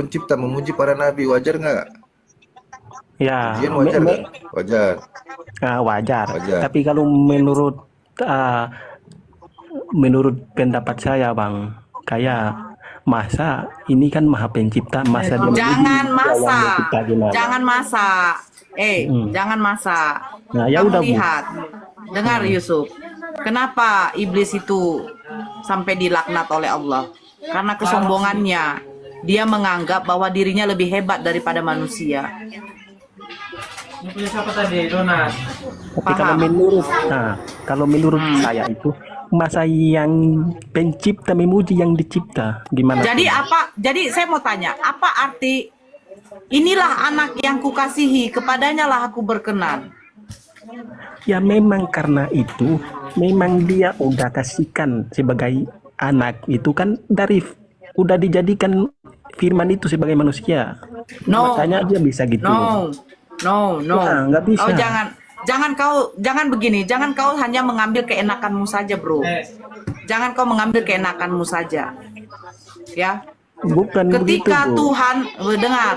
pencipta memuji para nabi, wajar nggak? Ya, Pujian wajar nggak? Wajar. wajar. Wajar. Tapi kalau menurut pendapat saya, Bang, kayak masa ini kan maha pencipta, masa dia Jangan memuji masa, yang mencipta gimana? jangan masa, jangan masa. Nah, ya Kamu udah, Bu. lihat, dengar Yusuf, kenapa iblis itu sampai dilaknat oleh Allah? Karena kesombongannya, dia menganggap bahwa dirinya lebih hebat daripada manusia. Ini punya siapa tadi, Donat? Tapi kalau menurut saya itu masa yang pencipta memuji yang dicipta gimana? Jadi apa? Jadi saya mau tanya, apa arti inilah anak yang kukasihi, kepadanya lah aku berkenan? Ya memang karena itu, memang dia udah kasihkan sebagai anak itu kan udah dijadikan firman itu sebagai manusia. No. Makanya dia bisa gitu. No. Wah, nggak bisa. Oh, jangan begini, jangan kau hanya mengambil keenakanmu saja, bro. Jangan kau mengambil keenakanmu saja, ya. Bukan Ketika begitu, Bu. Tuhan dengar,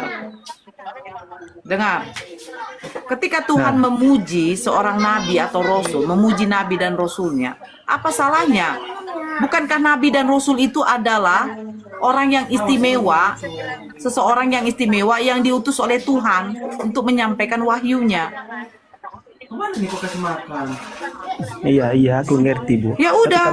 ketika Tuhan memuji seorang nabi atau rasul, memuji nabi dan rasulnya, apa salahnya? Bukankah nabi dan rasul itu adalah orang yang istimewa, seseorang yang istimewa yang diutus oleh Tuhan untuk menyampaikan wahyunya? Kemana nih kok kasih makan? Iya, aku ngerti, Bu. Ya udah.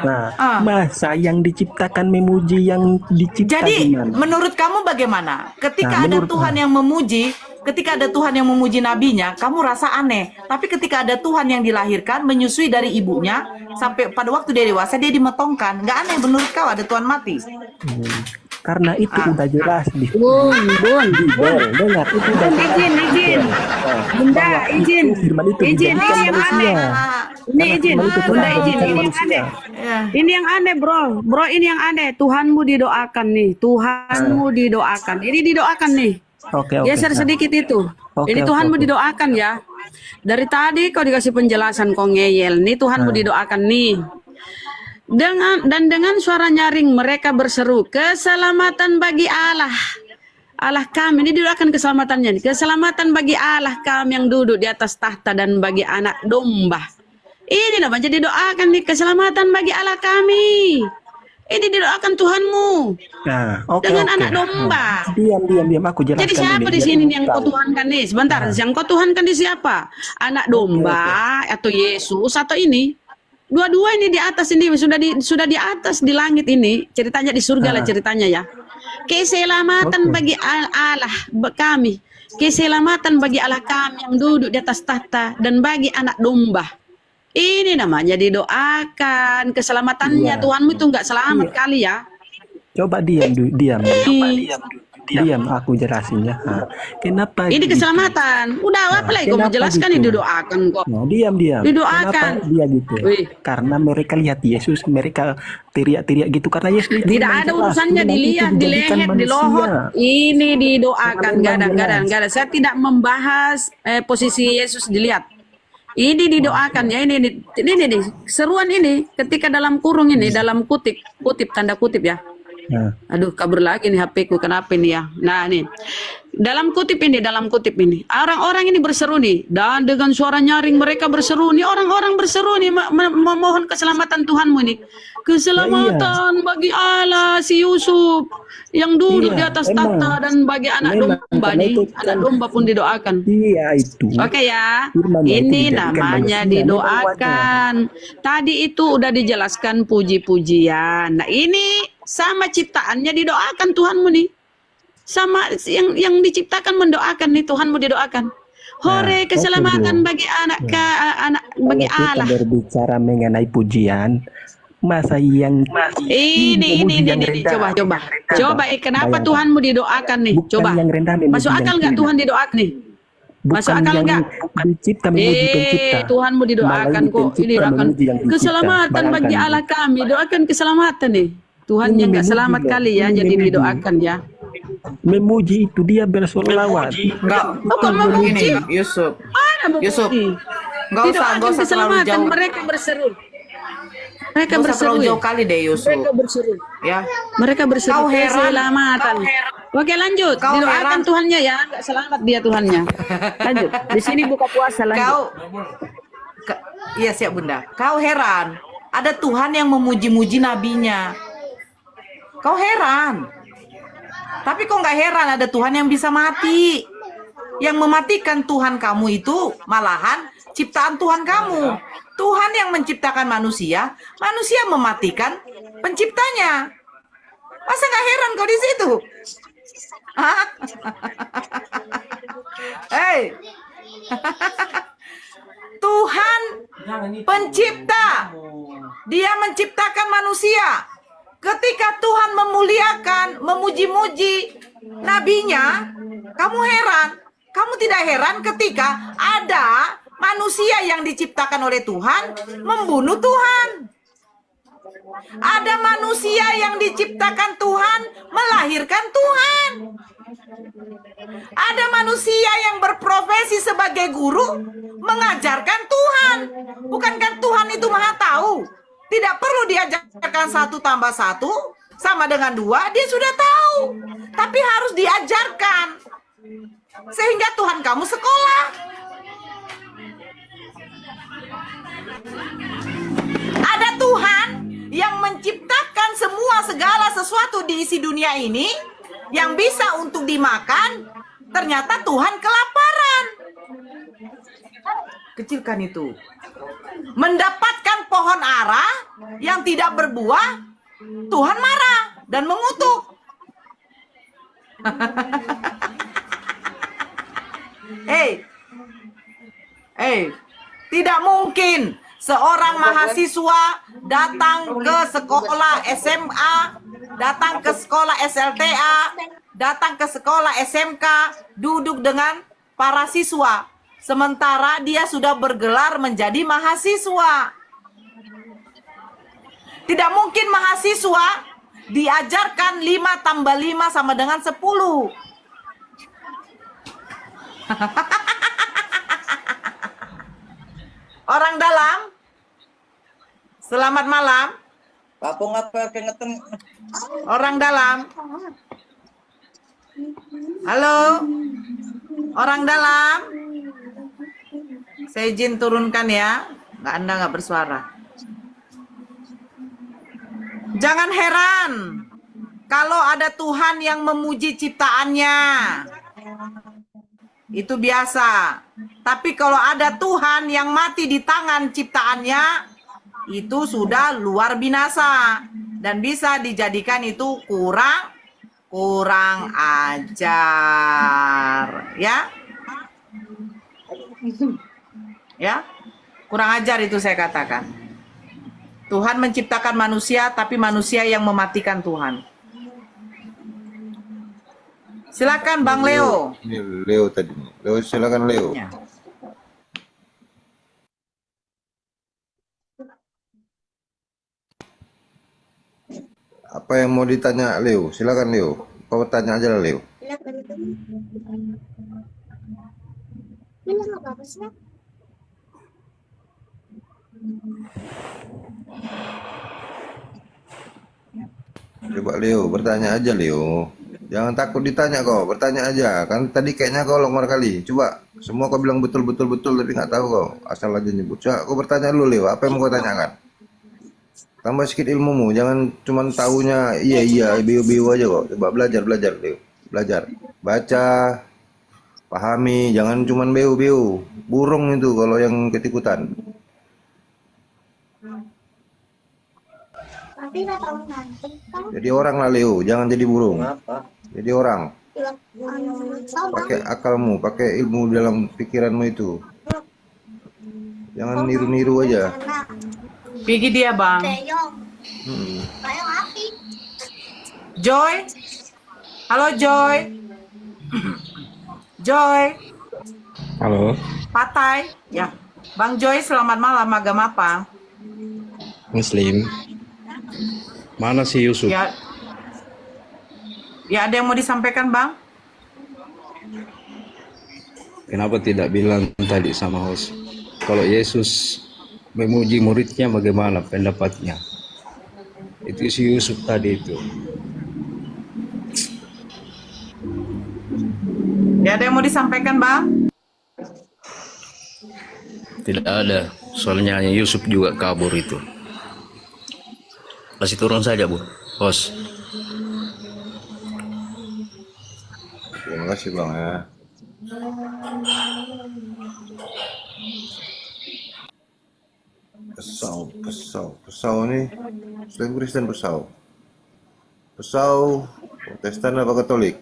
Nah, masa yang diciptakan memuji yang dicipta Jadi gimana? menurut kamu bagaimana? Ketika Nah, ada menurut- Tuhan yang memuji, ketika ada Tuhan yang memuji nabinya, kamu rasa aneh. Tapi ketika ada Tuhan yang dilahirkan, menyusui dari ibunya, sampai pada waktu dia dewasa, dia dimetongkan. Nggak aneh menurut kau ada Tuhan mati? Karena itu udah jelas di Bun, dengar itu udah jelas. izin. Bunda, izin. Firman itu Izin, dijadikan ini yang manusia. aneh. Ini izin, Firman itu Bunda telah izin. dijadikan Ini yang manusia. aneh. Ya. Ini yang aneh, bro. Bro, ini yang aneh. Tuhanmu didoakan nih. Tuhanmu didoakan. Ini didoakan nih. Oke. Geser sedikit itu. Oke, Ini oke, Tuhanmu oke. didoakan ya. Dari tadi kau dikasih penjelasan kau ngeyel. Nih Tuhanmu didoakan nih. Dengan suara nyaring mereka berseru, keselamatan bagi Allah. Allah kami, ini didoakan keselamatannya nih. Keselamatan bagi Allah kami yang duduk di atas tahta dan bagi anak domba. Ini namanya didoakan nih, keselamatan bagi Allah kami. Ini didoakan Tuhanmu Nah, oke. dengan anak domba. Diam, aku jelaskan. Jadi siapa dulu, di biar sini kamu yang kau tahu. tuhankan nih? Sebentar, yang kau tuhankan di siapa? Anak domba atau Yesus atau ini? Dua-dua ini di atas ini sudah di atas di langit ini. Ceritanya di surga lah ceritanya ya. Keselamatan bagi Allah kami. Keselamatan bagi Allah kami yang duduk di atas tahta dan bagi anak domba. Ini namanya didoakan keselamatannya. Iya. Tuhanmu itu enggak selamat kali ya. Coba diam. Diam, aku jelasin ya. Nah, kenapa? Ini keselamatan. Udah apa lagi kau kenapa menjelaskan gitu? ini didoakan kok. Nah, diam. Didoakan. Kenapa dia gitu? Wih. Karena mereka lihat Yesus, mereka teriak-teriak gitu karena Yesus itu Tidak memang ada jelas, urusannya Tuhan itu dilihat, di dijadikan leher, di manusia. lohot. Ini didoakan, Memang gak ada. Saya tidak membahas posisi Yesus dilihat. Ini didoakan ya, ini seruan ini ketika dalam kurung ini, dalam kutip tanda kutip ya. Nah, Aduh, kabur lagi nih HP ku, kenapa ini ya? Nah, nih. Dalam kutip ini, orang-orang ini berseru nih, dan dengan suara nyaring mereka berseru nih, orang-orang berseru nih, memohon keselamatan Tuhanmu nih. Keselamatan bagi Allah, si Yusuf, yang duduk di atas emang. tahta dan bagi anak domba karena nih, itu anak domba pun didoakan. Iya itu. Oke ya, Firman itu ini dijadikan namanya manusia, didoakan. Tadi itu udah dijelaskan puji-pujian. Nah ini sama ciptaannya didoakan Tuhanmu nih. Sama yang diciptakan mendoakan nih, Tuhanmu didoakan. Hore oke, keselamatan Bu. bagi anak bagi Kalau Allah. kita berbicara mengenai pujian, masa yang Ini yang rendah. coba kenapa Bayangkan. Tuhanmu didoakan nih? Bukan Coba. yang rendah memuji Masuk yang akal nggak hina. Tuhan didoakan nih? Masuk Bukan akal yang nggak? dicipta memuji pencipta. Tuhanmu didoakan Malah kok. pencipta Ini doakan memuji yang dicipta. keselamatan bagi Bayangkan. Allah kami. Doakan keselamatan nih. Tuhan Ini yang nggak memuji selamat loh. kali ya, Ini jadi memuji. didoakan ya. Memuji itu dia bersolawat. Enggak. kok memuji? Begini, Yusuf. Mana memuji? Yusuf, Nggak usah Didoakan terlalu keselamatan, jauh. mereka berseru. Mereka Nggak usah berseru. terlalu ya. jauh kali deh, Yusuf. Mereka berseru. Ya. Mereka berseru Kau heran, keselamatan. Oke, lanjut. Kau Didoakan heran. Tuhannya ya, nggak selamat dia Tuhannya. Lanjut. Di sini buka puasa lanjut. Iya siap Bunda. Kau heran, ada Tuhan yang memuji-muji nabinya. Kau heran. Tapi kau nggak heran ada Tuhan yang bisa mati. Yang mematikan Tuhan kamu itu malahan ciptaan Tuhan kamu. Tuhan yang menciptakan manusia, manusia mematikan penciptanya. Masa nggak heran kau di situ? Hah? Hei. Tuhan pencipta. Dia menciptakan manusia. Ketika Tuhan memuliakan, memuji-muji nabinya, kamu heran. Kamu tidak heran ketika ada manusia yang diciptakan oleh Tuhan membunuh Tuhan. Ada manusia yang diciptakan Tuhan melahirkan Tuhan. Ada manusia yang berprofesi sebagai guru mengajarkan Tuhan. Bukankah Tuhan itu maha tahu? Tidak perlu diajarkan 1 tambah 1 sama dengan 2, dia sudah tahu. Tapi harus diajarkan. Sehingga Tuhan kamu sekolah. Ada Tuhan yang menciptakan semua segala sesuatu di isi dunia ini yang bisa untuk dimakan. Ternyata Tuhan kelaparan. Kecilkan itu. Mendapatkan pohon ara yang tidak berbuah, Tuhan marah dan mengutuk. Tidak mungkin seorang mahasiswa datang ke sekolah SMA, datang ke sekolah SLTA, datang ke sekolah SMK, duduk dengan para siswa, sementara dia sudah bergelar menjadi mahasiswa. Tidak mungkin mahasiswa diajarkan 5 tambah 5 sama dengan 10. Orang dalam, selamat malam. Orang dalam, halo. Orang dalam, saya izin turunkan ya. Anda nggak bersuara. Jangan heran kalau ada Tuhan yang memuji ciptaannya. Itu biasa. Tapi kalau ada Tuhan yang mati di tangan ciptaannya, itu sudah luar binasa. Dan bisa dijadikan itu kurang ajar. Ya? Ya? Kurang ajar itu saya katakan. Tuhan menciptakan manusia, tapi manusia yang mematikan Tuhan. Silakan Bang Leo. Ini Leo tadi. Leo, silakan Leo. Ya. Apa yang mau ditanya Leo? Silakan Leo. Kau tanya aja lah Leo. Coba Leo, bertanya aja Leo. Jangan takut ditanya kau, bertanya aja. Kan tadi kayaknya kau longgar kali. Coba, semua kau bilang betul tapi nggak tahu kau. Asal aja nyebut. Coba kau bertanya dulu Leo, apa yang mau kau tanyakan? Tambah sedikit ilmumu, jangan cuma tahunya iya, bio aja kok. Coba belajar Leo. Belajar. Baca, pahami, jangan cuma bio. Burung itu kalau yang ketikutan. Jadi orang lah Leo, jangan jadi burung. Jadi orang. Pakai akalmu, pakai ilmu dalam pikiranmu itu. Jangan niru-niru aja. Pergi dia Bang. Joy. Halo Joy. Joy. Halo, Patai. Ya. Bang Joy, selamat malam. Agama apa? Muslim. Mana si Yusuf? Ya. Ya, ada yang mau disampaikan, Bang? Kenapa tidak bilang tadi sama host? Kalau Yesus memuji muridnya, bagaimana pendapatnya? Itu si Yusuf tadi itu. Ya, ada yang mau disampaikan, Bang? Tidak ada, soalnya hanya Yusuf juga kabur itu. Kasih turun saja, Bu. Bos. Terima kasih Bang ya. Pesau nih selain Kristen pesau. Pesau Protestan apa Katolik?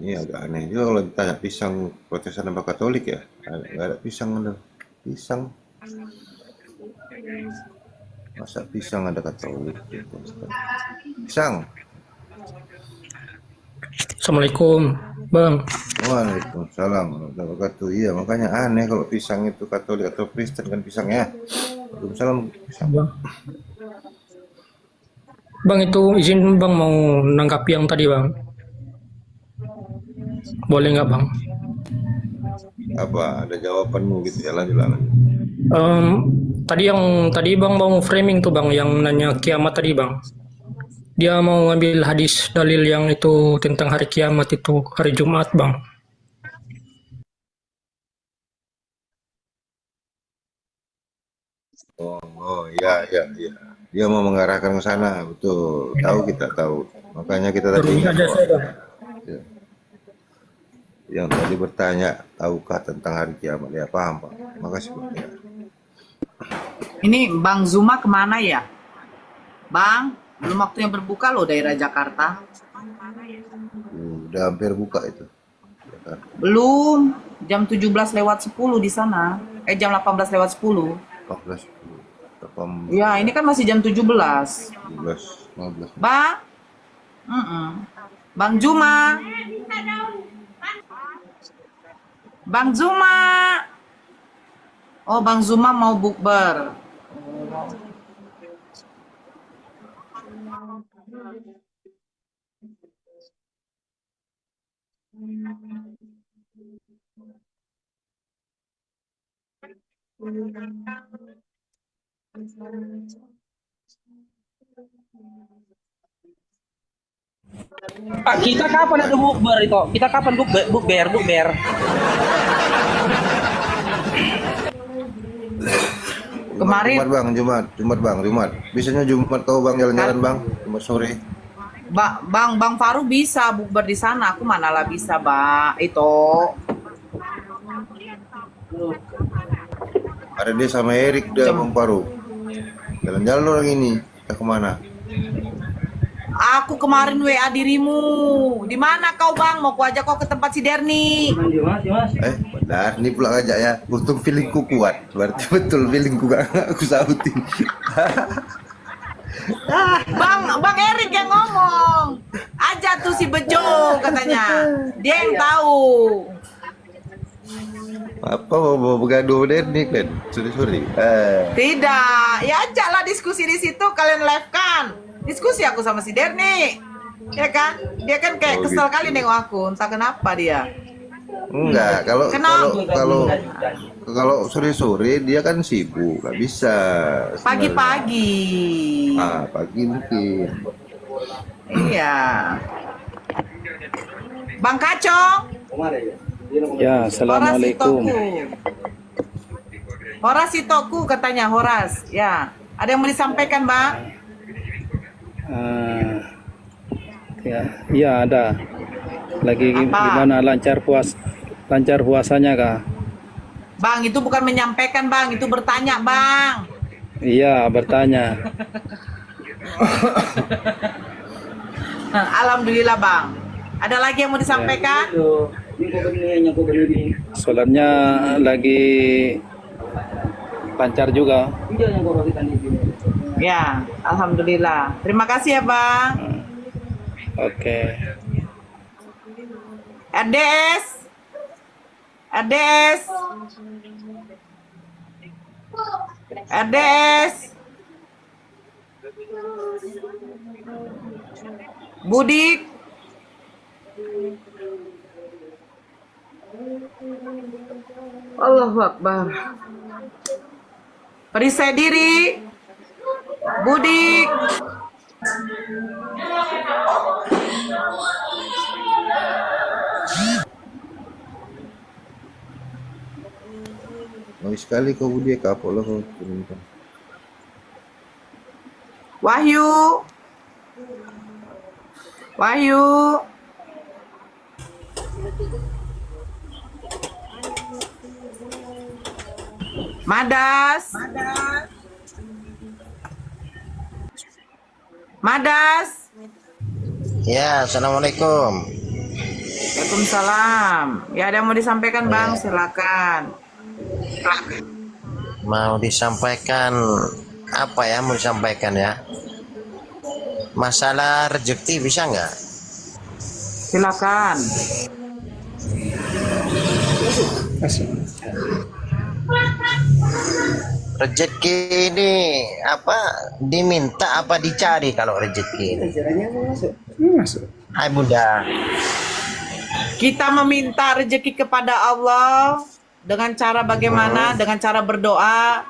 Ini agak aneh juga kalau ditanya pisang Protestan apa Katolik ya. Nggak ada pisang ada. Pisang. Masa pisang ada Katolik? Pisang. Assalamualaikum, Bang. Waalaikumsalam warahmatullahi wabarakatuh. Iya makanya aneh kalau pisang itu Katolik atau Kristen kan pisangnya. Waalaikumsalam pisang. Bang, itu izin Bang mau nanggapi yang tadi, Bang. Boleh nggak, Bang? Apa ada jawabanmu gitu ya, lanjut. Tadi Bang mau framing tuh, Bang, yang nanya kiamat tadi, Bang. Dia mau ngambil hadis dalil yang itu tentang hari kiamat itu hari Jumat, Bang. Oh iya. Dia mau mengarahkan ke sana, betul. Tahu kita tahu. Makanya kita tadi Terus aja saya, Bang. ya, yang tadi bertanya tahukah tentang hari kiamat ya paham Pak. Makasih Pak. Ya. Ini Bang Zuma kemana ya? Bang, belum waktunya berbuka loh daerah Jakarta. Udah hampir buka itu. Belum, jam 17:10 di sana. Jam 18:10. 14, 18, Ya, ini kan masih jam 17. 17, 15. Bang, Bang Zuma. Bang Zuma. Oh, Bang Zuma mau bukber. Pak, kita kapan ada bukber itu? Kita kapan bukber? Kemarin Jumat Bang. Bisanya Jumat kau Bang jalan-jalan Bang, Jumat sore. Bang Faru bisa bukber di sana. Aku mana lah bisa, Bang. Itu. Ada dia sama Erik dia Bang Paru. Jalan-jalan orang ini. Kita kemana? Aku kemarin WA dirimu. Di mana kau, Bang? Mau ku ajak kau ke tempat si Derni. Benar, ini pula ngajak ya. Untung feelingku kuat. Berarti betul feelingku gak aku sautin. Bang Erik yang ngomong. Aja tuh si Bejo katanya. Dia yang tahu. Apa mau bergaduh Derni kan? Sorry. Tidak. Ya ajaklah diskusi di situ, kalian live kan. Diskusi aku sama si Derni. Ya kan? Dia kan kayak Oh, kesel gitu. kali nengok aku. Entah kenapa dia. Enggak, kalau Kenapa? kalau sore-sore dia kan sibuk, nggak bisa. sebenarnya. Pagi-pagi. Pagi mungkin. Iya. Bang Kacong. Ya, assalamualaikum. Horas Sitoku katanya Horas. Ya. Ada yang mau disampaikan, Bang? Ya ada. Lagi Apa? gimana lancar puasanya kah? Bang, itu bukan menyampaikan, Bang. Itu bertanya, Bang. Iya, bertanya. Alhamdulillah, Bang. Ada lagi yang mau disampaikan? Sholatnya lagi lancar juga. Ya, alhamdulillah. Terima kasih ya, Bang. Oke. RDS. RDS. RDS. Budik. Allahu Akbar. Perisai diri. Budik. Nois sekali kau Budi, kapok lah kau. Wahyu. Wahyu. Madas. Madas. Ya, assalamualaikum. Waalaikumsalam. Ya, ada yang mau disampaikan Bang? Silakan. Mau disampaikan apa ya? Mau disampaikan ya? Masalah rezeki bisa nggak? Silakan. Rezeki ini apa? Diminta apa dicari kalau rezeki ini? Hai Bunda. Kita meminta rezeki kepada Allah dengan cara bagaimana? Dengan cara berdoa.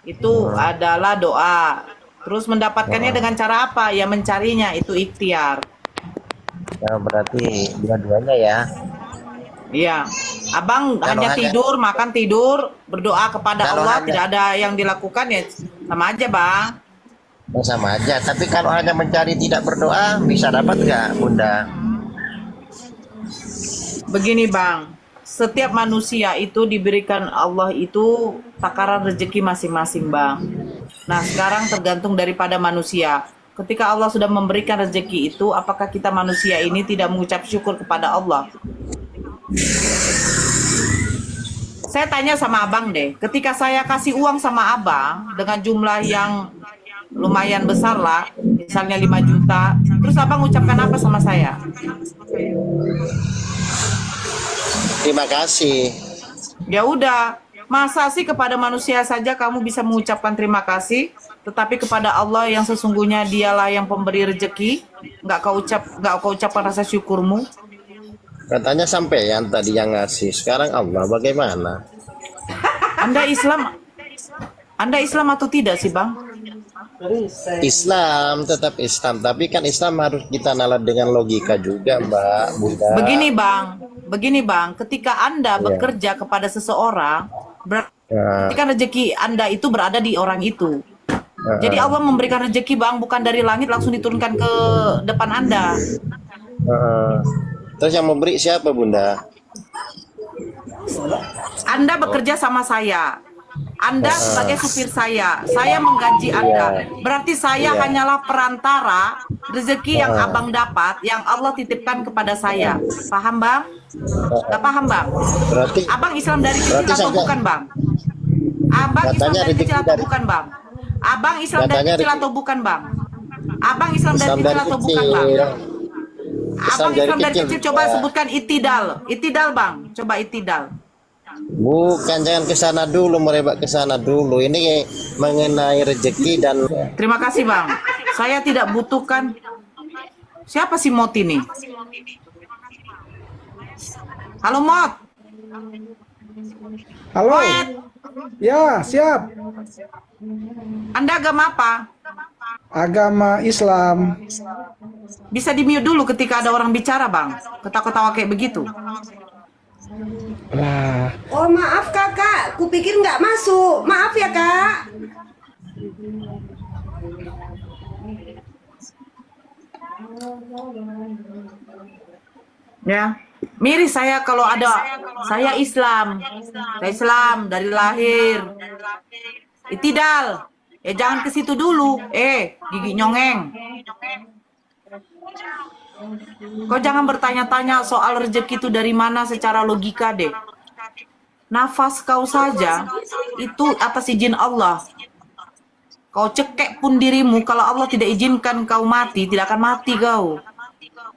Itu adalah doa. Terus mendapatkannya dengan cara apa? Ya mencarinya, itu ikhtiar. Ya, berarti dua-duanya ya. Iya. Abang Kalau hanya hanya- tidur, makan tidur, berdoa kepada Kalau Allah, hanya- tidak ada yang dilakukan ya sama aja, Bang. Oh, sama aja. Tapi kalau hanya mencari tidak berdoa, bisa dapat nggak Bunda? Begini, Bang. Setiap manusia itu diberikan Allah itu takaran rezeki masing-masing, Bang. Nah, sekarang tergantung daripada manusia. Ketika Allah sudah memberikan rezeki itu, apakah kita manusia ini tidak mengucap syukur kepada Allah? Saya tanya sama Abang deh, ketika saya kasih uang sama Abang dengan jumlah yang lumayan besar lah, misalnya 5 juta, terus Abang ucapkan apa sama saya? Terima kasih. Ya udah, masa sih kepada manusia saja kamu bisa mengucapkan terima kasih, tetapi kepada Allah yang sesungguhnya Dialah yang pemberi rezeki, nggak kau ucapkan rasa syukurmu? Katanya sampai yang tadi yang ngasih. Sekarang Allah bagaimana? Anda Islam atau tidak sih, Bang? Islam, tetap Islam. Tapi kan Islam harus kita nalar dengan logika juga, Mbak Bunda. Begini Bang, ketika Anda bekerja kepada seseorang, berarti kan rezeki Anda itu berada di orang itu. Jadi Allah memberikan rezeki, Bang, bukan dari langit langsung diturunkan ke depan Anda. Terus yang memberi siapa, Bunda? Anda bekerja sama saya. Anda sebagai supir saya menggaji Anda. Berarti saya hanyalah perantara rezeki yang Abang dapat, yang Allah titipkan kepada saya. Paham, Bang? Gak paham, Bang? Berarti Abang Islam dari kecil atau sampai- bukan, Bang? Abang Islam Katanya dari kecil rezeki atau dari- bukan, Bang? Abang Islam dari Katanya kecil rezeki- atau bukan, Bang? Abang Islam dari Islam kecil dari atau bukan, Bang? kecil. Abang Islam dari kecil, coba Bunda. sebutkan itidal. Itidal, Bang. Coba itidal. Bukan, jangan ke sana dulu, merebak ke sana dulu. Ini mengenai rezeki dan Terima kasih, Bang. Saya tidak butuhkan. Siapa si Mot ini? Halo, Mot. Halo. Mot. Ya, siap. Anda agama apa? Agama Islam. Bisa di-mute dulu ketika ada orang bicara, Bang. Ketawa-ketawa kayak begitu. Lah, Oh maaf kakak, kupikir nggak masuk. Maaf ya kak. Ya, miris saya kalau ada. Saya Islam. Saya Islam dari lahir. Itidal. Jangan ke situ dulu. Gigi nyongeng. Kau jangan bertanya-tanya soal rezeki itu dari mana secara logika deh. Nafas kau saja itu atas izin Allah. Kau cekek pun dirimu, kalau Allah tidak izinkan kau mati, tidak akan mati kau.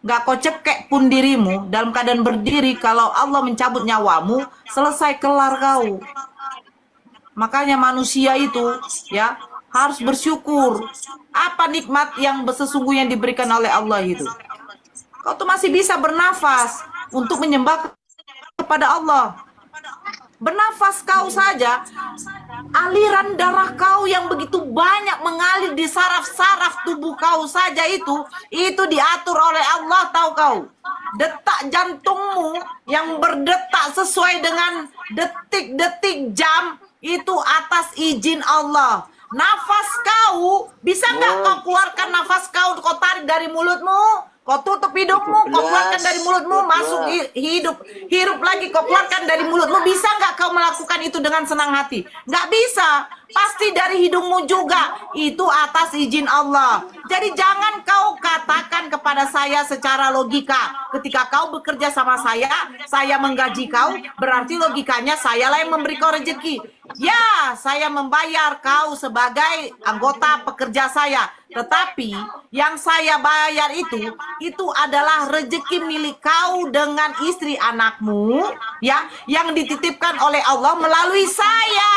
Gak kau cekek pun dirimu dalam keadaan berdiri, kalau Allah mencabut nyawamu, selesai kelar kau. Makanya manusia itu ya harus bersyukur. Apa nikmat yang sesungguhnya diberikan oleh Allah itu? Kau tuh masih bisa bernafas untuk menyembah kepada Allah. bernafas kau saja, aliran darah kau yang begitu banyak mengalir di saraf-saraf tubuh kau saja itu diatur oleh Allah, tahu kau. Detak jantungmu yang berdetak sesuai dengan detik-detik jam itu atas izin Allah. Nafas kau, bisa nggak kau keluarkan nafas kau tarik dari mulutmu? Kau tutup hidungmu, kau keluarkan dari mulutmu, masuk hidup lagi, kau keluarkan dari mulutmu. Bisa nggak kau melakukan itu dengan senang hati? Nggak bisa, pasti dari hidungmu juga. Itu atas izin Allah. Jadi jangan kau katakan kepada saya secara logika. Ketika kau bekerja sama saya menggaji kau, berarti logikanya sayalah yang memberi kau rezeki. Ya, saya membayar kau sebagai anggota pekerja saya. Tetapi yang saya bayar itu adalah rezeki milik kau dengan istri anakmu, ya, yang dititipkan oleh Allah melalui saya.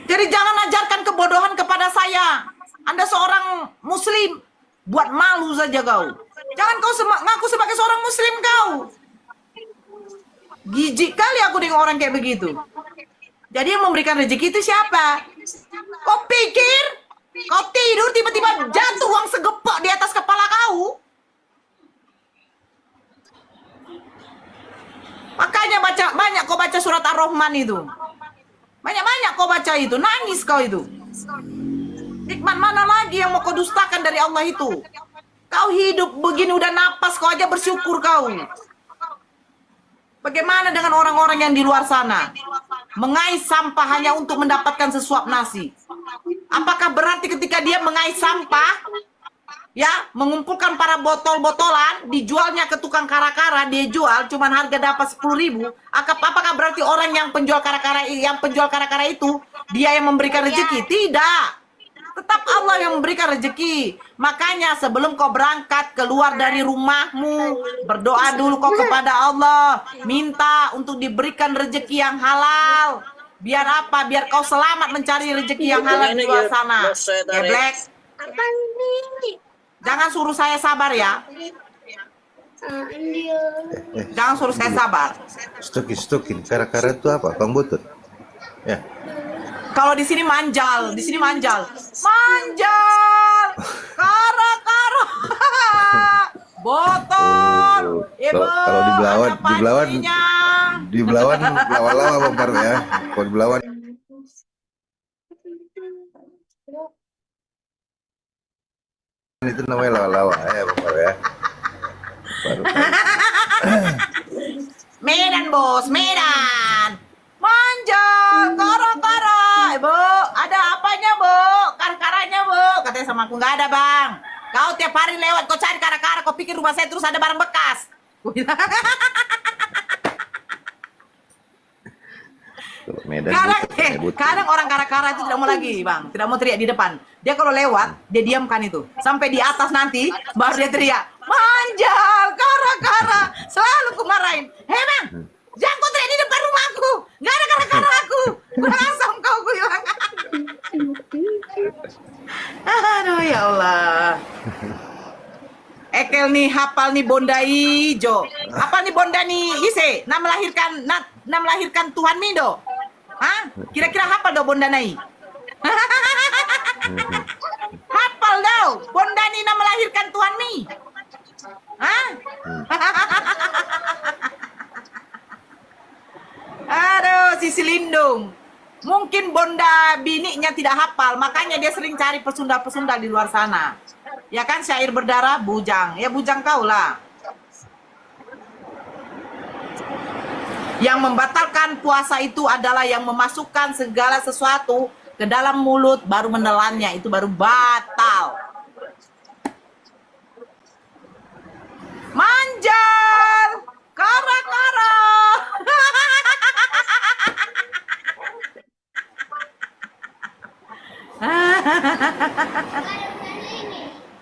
Jadi jangan ajarkan kebodohan kepada saya. Anda seorang muslim, buat malu saja kau. Jangan kau ngaku sebagai seorang muslim kau. Gijik kali aku dengan orang kayak begitu. Jadi yang memberikan rezeki itu siapa? Kau pikir kau tidur tiba-tiba jatuh uang segepok di atas kepala kau? Makanya banyak kau baca surat Ar-Rahman itu. Banyak-banyak kau baca itu, nangis kau itu. Nikmat mana lagi yang mau kau dustakan dari Allah itu? Kau hidup begini udah napas, kau aja bersyukur kau. Bagaimana dengan orang-orang yang di luar sana? Mengais sampah hanya untuk mendapatkan sesuap nasi. Apakah berarti ketika dia mengais sampah, ya, mengumpulkan para botol-botolan, dijualnya ke tukang kara-kara, dia jual cuman harga dapat 10.000. Apakah berarti orang yang penjual kara-kara itu dia yang memberikan rezeki? Tidak. Tetap Allah yang memberikan rezeki. Makanya sebelum kau berangkat keluar dari rumahmu, berdoa dulu kau kepada Allah, minta untuk diberikan rezeki yang halal. Biar apa? Biar kau selamat mencari rezeki yang halal di luar sana. Black. Jangan suruh saya sabar ya. Jangan suruh saya sabar. Stukin. Kara-kara itu apa? Bang Butut. Ya. Kalau di sini manjal, manjal, kara-kara, botol, Kalau di Belawan lawa-lawa Bang Farouk ya. Kalau di Belawan itu namanya lawa-lawa ya Bang Farouk ya. Medan bos, Medan, manjal, kara-kara. Bu, ada apanya bu? Kara-karanya bu? Katanya sama aku, nggak ada bang. Kau tiap hari lewat, kau cari kara-kara, kau pikir rumah saya terus ada barang bekas. Kadang orang kara-kara itu tidak mau lagi bang, tidak mau teriak di depan. Dia kalau lewat, dia diamkan itu. Sampai di atas nanti, baru dia teriak, manjal, kara-kara. Selalu ku marahin. Hei bang, jangan kau teriak di depan rumahku. Nggak ada kara-kara aku. Kurang asam kau, ku bilang. Aduh ya Allah. Ekel nih hafal nih Bonda Ijo. Hafal nih Bonda nih Ise. Nah melahirkan Tuhan Mido. Hah? Kira-kira hafal do Bonda Nai? Hafal do. Bonda nih nah melahirkan Tuhan Mi. Hah? Aduh, Sisi Lindung. Mungkin Bonda biniknya tidak hafal, makanya dia sering cari pesunda-pesunda di luar sana. Ya kan, syair berdarah bujang. Ya bujang kau lah. Yang membatalkan puasa itu adalah yang memasukkan segala sesuatu ke dalam mulut baru menelannya, itu baru batal. Manjal, kara-kara.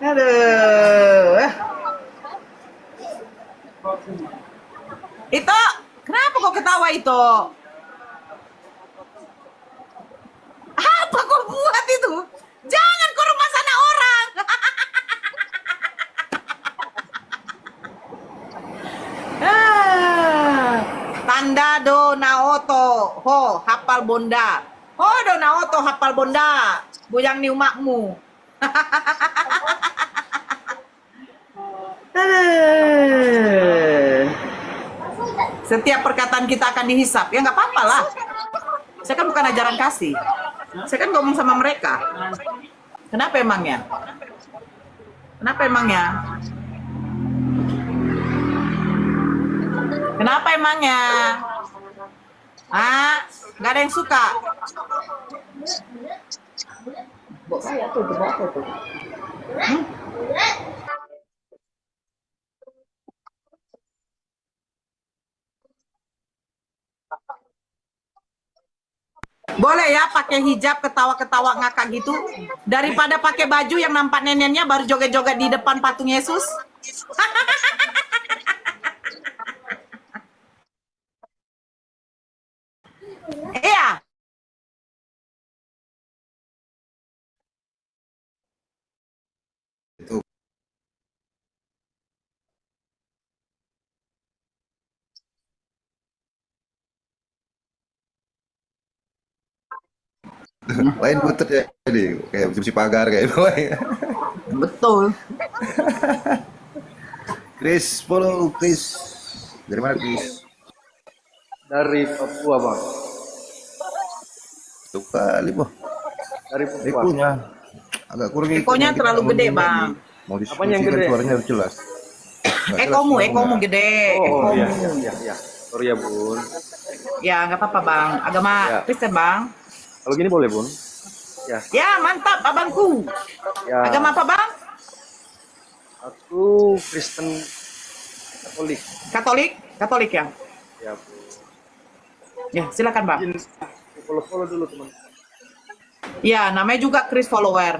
Aduh. Itu, kenapa kok ketawa itu? Apa kau buat itu? Jangan ke rumah sana orang. Anda do naoto ho hafal bonda. Ho do naoto hafal bonda. Buyang ni umakmu. Setiap perkataan kita akan dihisap. Ya nggak apa-apa lah. Saya kan bukan ajaran kasih. Saya kan ngomong sama mereka. Kenapa emangnya? Kenapa emangnya? Kenapa emangnya? Ah, nggak ada yang suka. Boleh ya pakai hijab ketawa-ketawa ngakak gitu daripada pakai baju yang nampak neneknya baru joget-joget di depan patung Yesus. Iya. Itu lain puter ya, jadi kayak besi pagar kayak itu. Betul. Chris, follow Chris. Dari mana Chris? Dari Papua bang. Tuh kali boh. Dari Papua. Ekonya agak kurang. Ekonya terlalu gede bang. Mau Apanya yang diskusikan gede? suaranya harus jelas. Nggak jelas Ekomu ngomongnya. gede. Oh Ekomu. iya. Sorry ya bun. Ya nggak apa-apa bang. Agama Ya. Kristen bang. Kalau gini boleh bun? Ya. Ya mantap abangku. Ya. Agama apa bang? Aku Kristen Katolik. Katolik ya. Ya bun. Ya silakan bang. Mungkin follow dulu teman. Ya namanya juga Chris follower.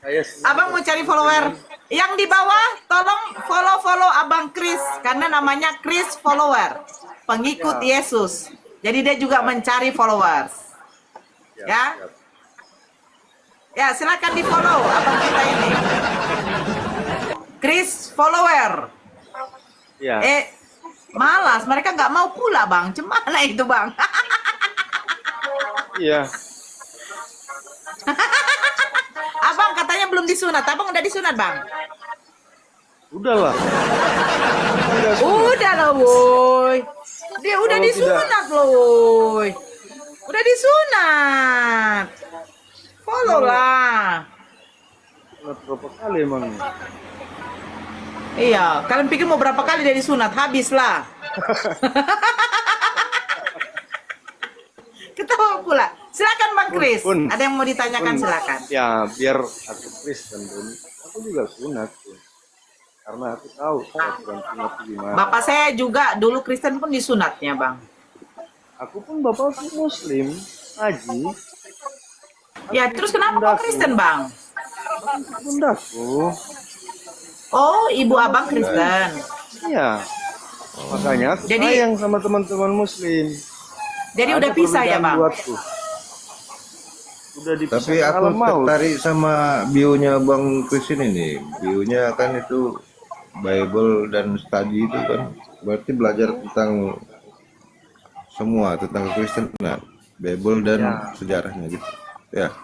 Ya. Abang mau cari follower yang di bawah, tolong follow Abang Chris karena namanya Chris follower, pengikut Yesus. Jadi dia juga mencari followers. Ya. Ya, silakan di follow abang kita ini. Chris follower. Ya. Malas, mereka nggak mau pula bang. Cemana itu bang? Iya. Abang katanya belum disunat. Abang udah disunat bang? Udahlah. Udah lah woi. Dia udah Kalau disunat loh woi. Udah disunat. Follow lah. Sunat berapa kali emang? Iya, kalian pikir mau berapa kali dia disunat? Habis lah. Ketawa pula. Silakan Bang Chris. Pun. Ada yang mau ditanyakan silakan. Ya, biar aku Kristen pun, aku juga sunat pun. Karena aku tahu aturan sunat itu gimana. Bapak saya juga dulu Kristen pun disunatnya, Bang. Aku pun bapakku Muslim, haji. Ya, terus kenapa kok Kristen, Bang? Bundaku. Oh, ibu abang Kristen. Iya. Makanya aku Jadi- sayang sama teman-teman Muslim. Jadi Ada udah pisah ya, perbedaan Bang? buatku. Udah dipisah Tapi aku alam maut. tertarik sama bio-nya Bang Chris ini nih. Bio-nya kan itu Bible dan study itu kan. Berarti belajar tentang semua tentang Kristenan, Bible dan sejarahnya gitu. Ya.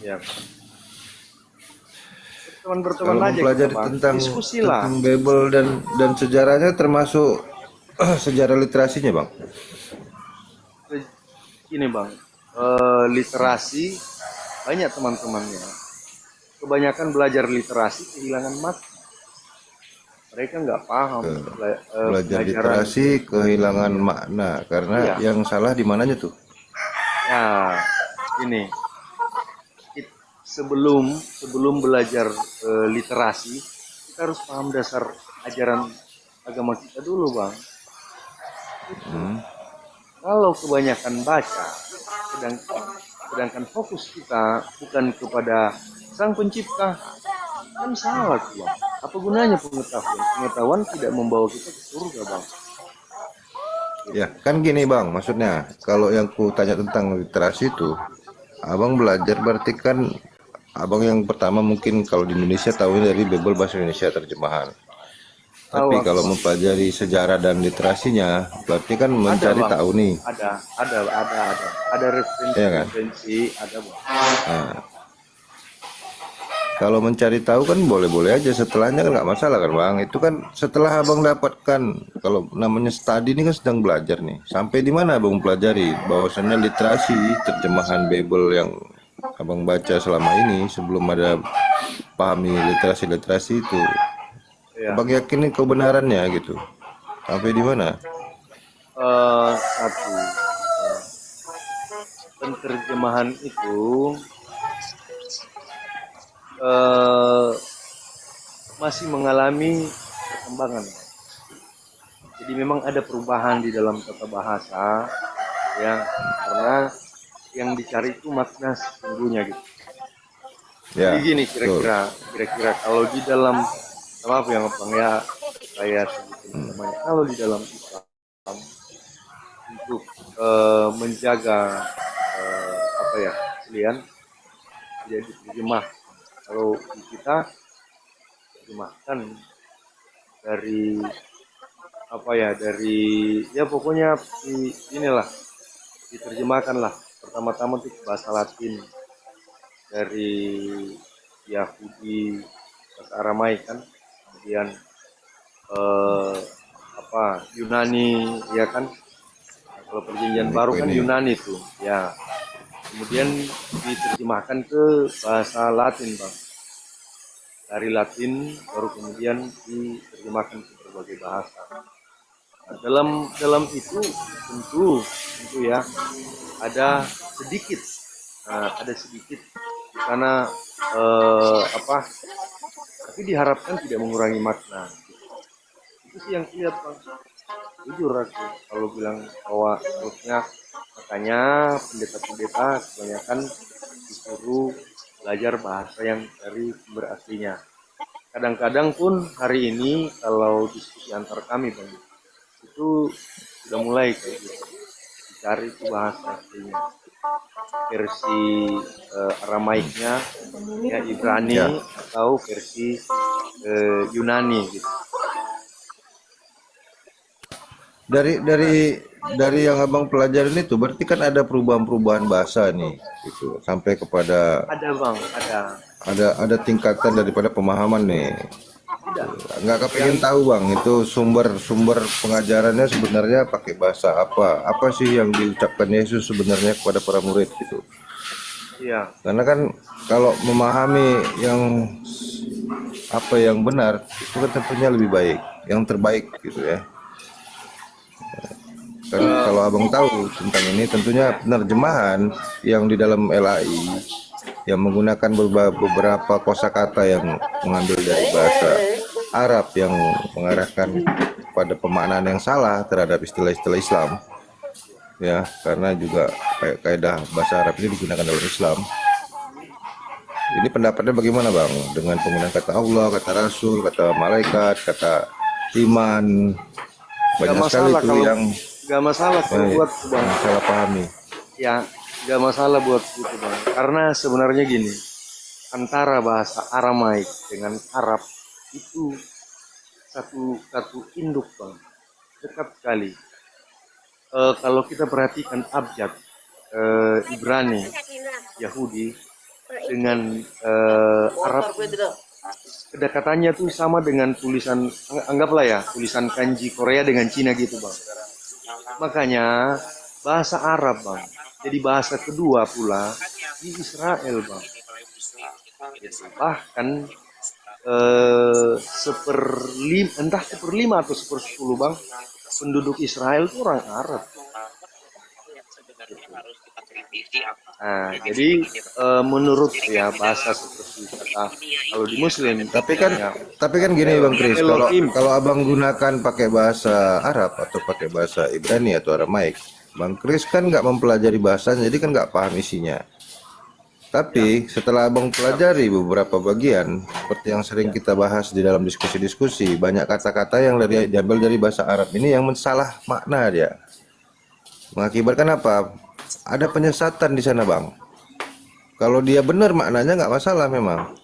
Ya. Kalau Berteman-berteman aja mempelajari kita, Bang. tentang Diskusi lah. tentang Bible dan sejarahnya termasuk sejarah literasinya, Bang. Ini Bang, literasi banyak teman-temannya. Kebanyakan belajar literasi kehilangan makna. Mereka nggak paham Belajar pelajaran. literasi kehilangan makna karena Iya. yang salah di mananya tuh? Nah, ini sebelum belajar literasi, kita harus paham dasar ajaran agama kita dulu, Bang. Kalau kebanyakan baca, sedangkan fokus kita bukan kepada Sang Pencipta, kan salah tuh, Bang. Apa gunanya pengetahuan? Pengetahuan tidak membawa kita ke surga, Bang. Ya, kan gini Bang, maksudnya kalau yang ku tanya tentang literasi itu, Abang belajar berarti kan Abang yang pertama mungkin kalau di Indonesia tahu dari Bible bahasa Indonesia terjemahan. Tapi Awak, kalau Bang. mempelajari sejarah dan literasinya, berarti kan mencari Bang. tahu nih, Ada referensi, ya kan? ada Bang. Nah, kalau mencari tahu kan boleh-boleh aja, setelahnya kan nggak masalah kan bang. Itu kan setelah abang dapatkan, kalau namanya studi ini kan sedang belajar nih. Sampai di mana abang pelajari bahwasannya literasi, terjemahan Bible yang abang baca selama ini sebelum ada pahami literasi itu, Ya. abang yakinin kebenarannya gitu. Sampai di mana? Satu, penerjemahan itu masih mengalami perkembangan. Jadi memang ada perubahan di dalam tata bahasa, ya, karena yang dicari itu makna sesungguhnya gitu. Ya, Jadi gini betul. kira-kira kalau di dalam, maaf ya bang ya, saya sebutin namanya, kalau di dalam Islam untuk menjaga apa ya, kalian tidak diterjemah. Kalau di kita terjemahkan dari apa ya, dari ya pokoknya inilah diterjemahkan lah. Pertama-tama itu bahasa Latin dari Yahudi, bahasa Aramaik kan, kemudian apa Yunani ya kan. Kalau perjanjian baru kan Yunani tuh ya, kemudian diterjemahkan ke bahasa Latin bang, dari Latin baru kemudian diterjemahkan ke berbagai bahasa. Nah, dalam itu tentu ya ada sedikit, di sana apa, tapi diharapkan tidak mengurangi makna. Itu sih yang lihat bang. Jujur aku kalau bilang bahwa harusnya, makanya pendeta-pendeta kebanyakan disuruh belajar bahasa yang dari sumber aslinya. Kadang-kadang pun hari ini kalau diskusi antar kami bang, itu sudah mulai kayak gitu, dicari itu bahasa aslinya, versi Aramaiknya ya, Ibrani Ya. atau versi Yunani gitu. Dari yang abang pelajarin itu berarti kan ada perubahan-perubahan bahasa nih gitu, sampai kepada Ada bang, ada tingkatan daripada pemahaman nih. Nggak kepingin tahu bang, itu sumber pengajarannya sebenarnya pakai bahasa apa sih yang diucapkan Yesus sebenarnya kepada para murid gitu. Iya. Karena kan kalau memahami apa yang benar itu kan tentunya lebih baik, yang terbaik gitu ya. Karena kalau abang tahu tentang ini, tentunya penerjemahan yang di dalam LAI yang menggunakan beberapa kosakata yang mengambil dari bahasa Arab yang mengarahkan pada pemaknaan yang salah terhadap istilah-istilah Islam, ya, karena juga kaidah bahasa Arab ini digunakan dalam Islam. Ini pendapatnya bagaimana bang dengan penggunaan kata Allah, kata Rasul, kata malaikat, kata iman, banyak sekali itu yang Gak masalah kalau buat bang, salah pahami. ya gak masalah buat itu bang, karena sebenarnya gini, antara bahasa Aramaik dengan Arab itu satu induk bang, dekat sekali. Kalau kita perhatikan abjad Ibrani Yahudi dengan Arab, kedekatannya tuh sama dengan tulisan, anggaplah ya tulisan kanji Korea dengan Cina gitu bang. Makanya bahasa Arab bang jadi bahasa kedua pula di Israel bang. Bahkan entah seperlima atau sepersepuluh bang penduduk Israel itu orang Arab. Nah, jadi menurut ya bahasa seperti kata kalau di Muslim, Tapi kan gini bang Kris, kalau abang gunakan pakai bahasa Arab atau pakai bahasa Ibrani atau Aramaik, bang Kris kan nggak mempelajari bahasanya, jadi kan nggak paham isinya. Tapi setelah abang pelajari beberapa bagian, seperti yang sering kita bahas di dalam diskusi-diskusi, banyak kata-kata yang diambil dari bahasa Arab ini yang salah makna dia. Mengakibatkan apa? Ada penyesatan di sana bang. Kalau dia benar maknanya nggak masalah memang,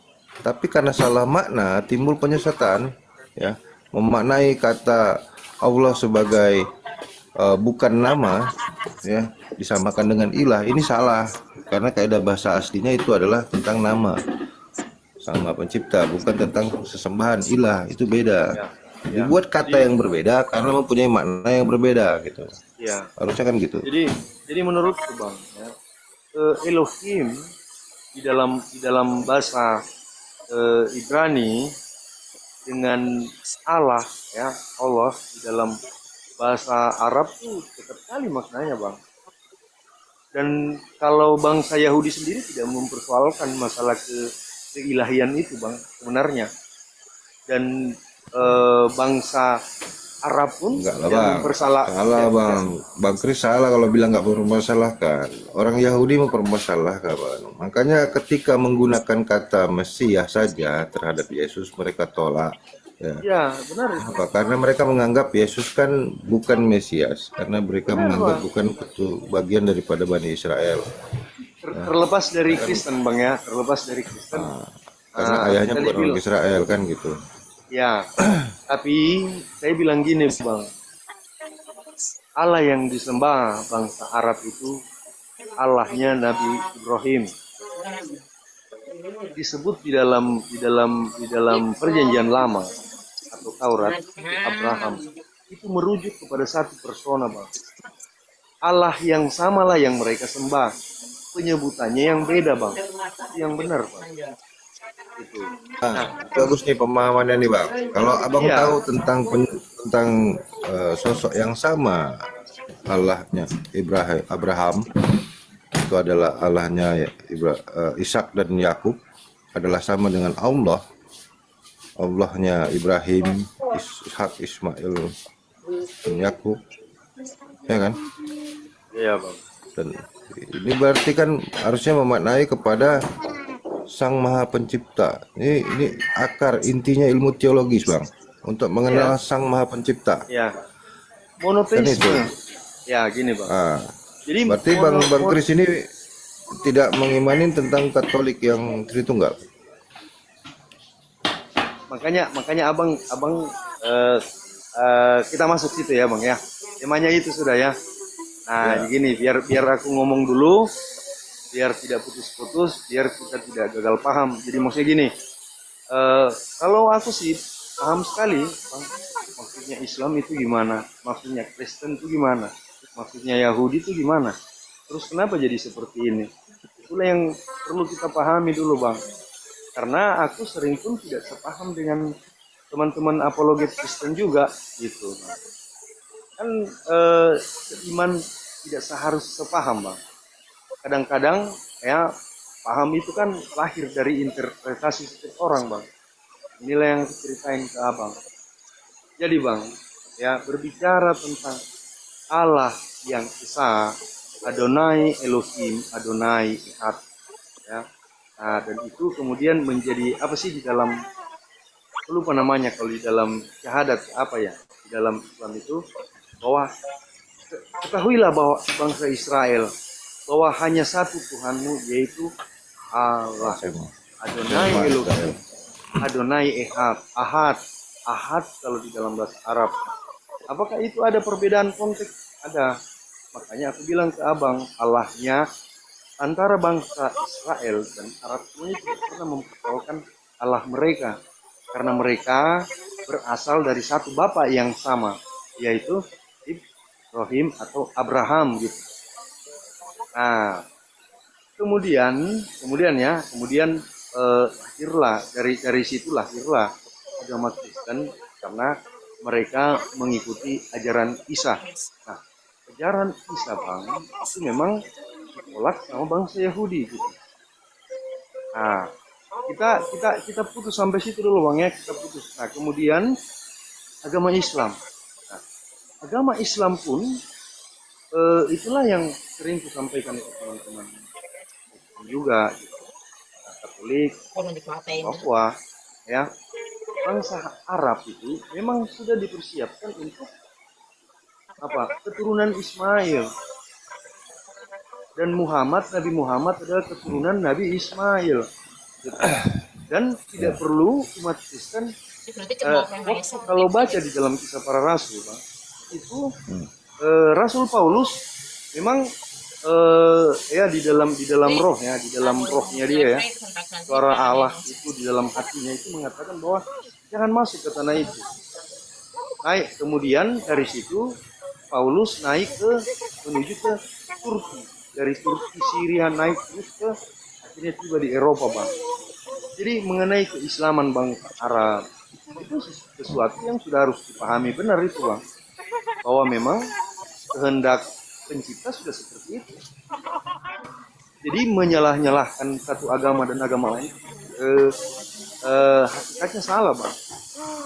tapi karena salah makna timbul penyesatan, ya. memaknai kata Allah sebagai bukan nama, ya, disamakan dengan ilah, ini salah. Karena kaidah bahasa aslinya itu adalah tentang nama Sang Maha Pencipta, bukan tentang sesembahan ilah, itu beda. Dibuat kata yang berbeda karena mempunyai makna yang berbeda gitu. Ya. Harusnya kan gitu. Jadi menurutku Bang, ya, Elohim di dalam bahasa Ibrani dengan Allah, ya, Allah di dalam bahasa Arab tuh dekat sekali maknanya Bang. Dan kalau bangsa Yahudi sendiri tidak mempersoalkan masalah keilahian itu Bang sebenarnya. Dan bangsa Arab pun Enggak lah tidak Bang, mempersalah. salah Bang. Bang Kris salah kalau bilang nggak mempermasalahkan. Orang Yahudi mempermasalahkan Bang. Makanya ketika menggunakan kata Mesias saja terhadap Yesus mereka tolak. Ya, benar itu. Apa? Karena mereka menganggap Yesus kan bukan Mesias, karena mereka menganggap bukan bagian daripada Bani Israel. Terlepas dari Kristen Bang ya, terlepas dari Kristen. Karena ayahnya bukan orang Israel kan gitu. Ya, tapi saya bilang gini Bang, Allah yang disembah bangsa Arab itu Allahnya Nabi Ibrahim. Disebut di dalam perjanjian lama atau Taurat Abraham itu merujuk kepada satu persona Bang. Allah yang samalah yang mereka sembah. Penyebutannya yang beda Bang. Itu yang benar Bang. Gitu. Bagus nih pemahamannya nih Bang. Kalau Abang Iya. tahu tentang sosok yang sama, Allahnya Abraham itu adalah Allahnya Ishak dan Yakub adalah sama dengan Allah. Allahnya Ibrahim, Ishak, Ismail, dan Yakub, ya kan? Iya Bang. Dan ini berarti kan harusnya memaknai kepada Sang Maha Pencipta. Ini akar intinya ilmu teologis Bang, untuk mengenal Sang Maha Pencipta. Ya. Kan Monoteisme. itu. Ya, gini Bang. Jadi Berarti Bang Kris ini tidak mengimani tentang Katolik yang Tritunggal. Makanya abang kita masuk situ ya Bang ya. Temanya itu sudah ya. Nah, gini biar aku ngomong dulu, biar tidak putus-putus, biar kita tidak gagal paham. Jadi maksudnya gini, kalau aku sih paham sekali Bang, maksudnya Islam itu gimana, maksudnya Kristen itu gimana, maksudnya Yahudi itu gimana, terus kenapa jadi seperti ini. Itulah yang perlu kita pahami dulu Bang. Karena aku sering pun tidak sepaham dengan teman-teman apologet Kristen juga gitu. Kan iman tidak seharus sepaham Bang. Kadang-kadang ya paham itu kan lahir dari interpretasi setiap orang Bang. Inilah yang aku ceritain ke Abang. Jadi Bang, ya berbicara tentang Allah yang Esa, Adonai Elohim, Adonai Echad, ya. Nah, dan itu kemudian menjadi apa sih di dalam, lupa namanya kalau di dalam syahadat apa ya, di dalam Islam itu, bahwa ketahuilah bahwa bangsa Israel bahwa hanya satu Tuhanmu yaitu Allah, Adonai Elohim, Adonai Echad, Ahad kalau di dalam bahasa Arab. Apakah itu ada perbedaan konteks? Ada. Makanya aku bilang ke Abang, Allahnya antara bangsa Israel dan Arab semuanya tidak pernah mempersoalkan Allah mereka, karena mereka berasal dari satu bapa yang sama, yaitu Ibrahim atau Abraham gitu. Nah, kemudian lahirlah dari situ lahirlah agama Kristen karena mereka mengikuti ajaran Isa. Nah, ajaran Isa Bang itu memang ditolak sama bangsa Yahudi gitu. Nah, kita putus sampai situ dulu Bang ya, kita putus. Nah, kemudian agama Islam. Nah, agama Islam pun itulah yang sering kusampaikan ke teman-teman juga gitu. Nah, Katolik, Papua ya, bangsa Arab itu memang sudah dipersiapkan untuk apa? Keturunan Ismail. Dan Nabi Muhammad adalah keturunan Nabi Ismail. Dan tidak perlu umat Kristen waktu kalau baca di dalam kisah para rasul, Bang, itu Rasul Paulus memang ya di dalam rohnya, di dalam rohnya dia ya, suara Allah itu di dalam hatinya itu mengatakan bahwa jangan masuk ke tanah itu. Naik kemudian dari situ Paulus naik menuju ke Turki, dari Turki Syria naik terus ke akhirnya tiba di Eropa, Bang. Jadi mengenai keislaman bangsa Arab itu sesuatu yang sudah harus dipahami benar itu, Bang, bahwa memang kehendak pencipta sudah seperti itu. Jadi menyalah-nyalahkan satu agama dan agama lain hakikatnya salah, Bang.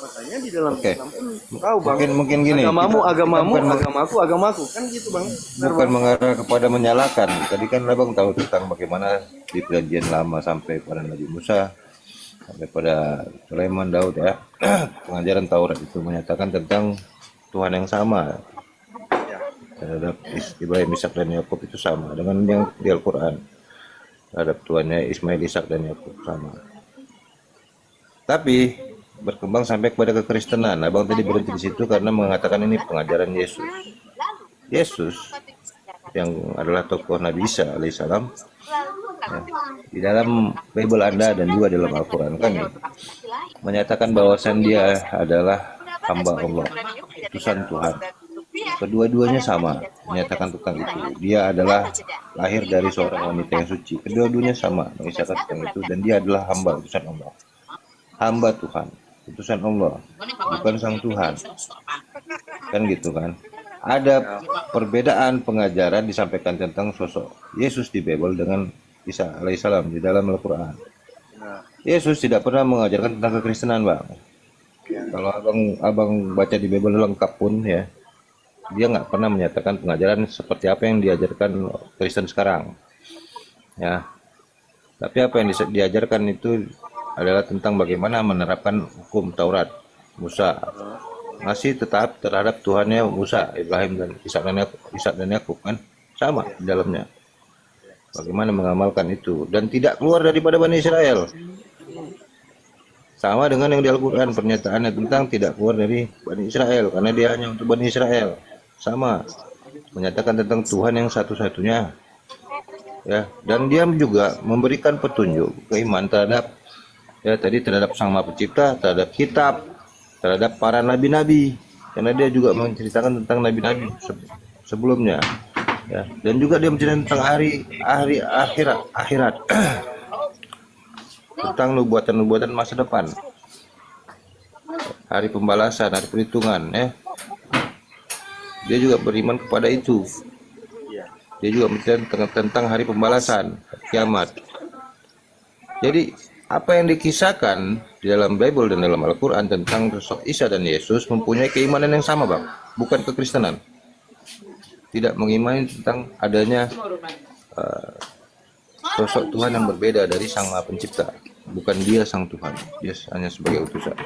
Makanya di dalam Islam pun tahu, Bang, mungkin gini, agamamu, agamaku kan gitu, Bang. Benar, bukan Bang. mengarah kepada menyalahkan. Tadi kan Abang tahu tentang bagaimana di perjanjian lama sampai pada Nabi Musa, sampai pada Sulaiman, Daud ya. Pengajaran Taurat itu menyatakan tentang Tuhan yang sama terhadap Ibrahim, Ishak dan Yakub itu sama dengan yang di Al-Quran. Terhadap Tuhannya Ismail, Ishak dan Yakub sama. Tapi berkembang sampai kepada kekristenan. Abang tadi berhenti di situ karena mengatakan ini pengajaran Yesus. Yesus yang adalah tokoh Nabi Isa alaihissalam ya, di dalam Bible Anda dan juga dalam Al-Quran kan ya, menyatakan bahwasan dia adalah hamba Allah, utusan Tuhan. Kedua-duanya sama menyatakan tentang itu. Dia adalah lahir dari seorang wanita yang suci. Kedua-duanya sama mengisahkan tentang itu, dan dia adalah hamba utusan Allah, hamba Tuhan, utusan Allah, bukan sang Tuhan. Kan gitu kan. Ada perbedaan pengajaran disampaikan tentang sosok Yesus di Bible dengan Isa alaihissalam di dalam Al-Quran. Yesus tidak pernah mengajarkan tentang kekristenan, Bang. Kalau abang baca di Bible lengkap pun ya, dia nggak pernah menyatakan pengajaran seperti apa yang diajarkan Kristen sekarang. Ya, tapi apa yang diajarkan itu adalah tentang bagaimana menerapkan hukum Taurat Musa, masih tetap terhadap Tuhannya Musa, Ibrahim dan Ishak dan Yakub kan sama di dalamnya. Bagaimana mengamalkan itu dan tidak keluar daripada Bani Israel. Sama dengan yang di Al-Quran, pernyataannya tentang tidak keluar dari Bani Israel karena dia hanya untuk Bani Israel. Sama menyatakan tentang Tuhan yang satu-satunya. Ya, dan dia juga memberikan petunjuk keimanan terhadap ya tadi terhadap Sang Maha Pencipta, terhadap kitab, terhadap para nabi-nabi, karena dia juga menceritakan tentang nabi-nabi sebelumnya, ya. Dan juga dia menceritakan tentang hari akhirat, tentang nubuatan-nubuatan masa depan, hari pembalasan, hari perhitungan, ya. Dia juga beriman kepada itu. Dia juga menceritakan tentang hari pembalasan, kiamat. Jadi apa yang dikisahkan di dalam Bible dan dalam Al-Quran tentang sosok Isa dan Yesus mempunyai keimanan yang sama, Bang. Bukan kekristenan. Tidak mengimani tentang adanya sosok Tuhan yang berbeda dari Sang Maha Pencipta. Bukan dia Sang Tuhan. Dia hanya sebagai utusan.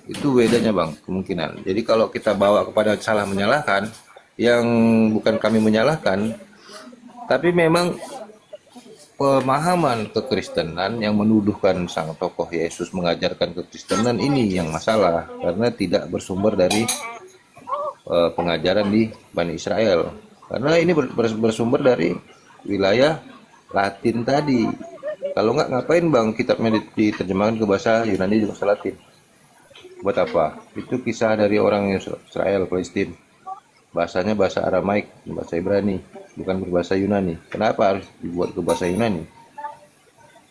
Itu bedanya, Bang, kemungkinan. Jadi kalau kita bawa kepada salah menyalahkan, yang bukan kami menyalahkan, tapi memang pemahaman kekristenan yang menuduhkan sang tokoh Yesus mengajarkan kekristenan ini yang masalah, karena tidak bersumber dari pengajaran di Bani Israel, karena ini bersumber dari wilayah Latin tadi. Kalau nggak, ngapain, Bang, kitabnya diterjemahkan ke bahasa Yunani di bahasa Latin? Buat apa? Itu kisah dari orang Israel, Palestina. Bahasanya bahasa Aramaik, bahasa Ibrani, bukan berbahasa Yunani. Kenapa harus dibuat ke bahasa Yunani?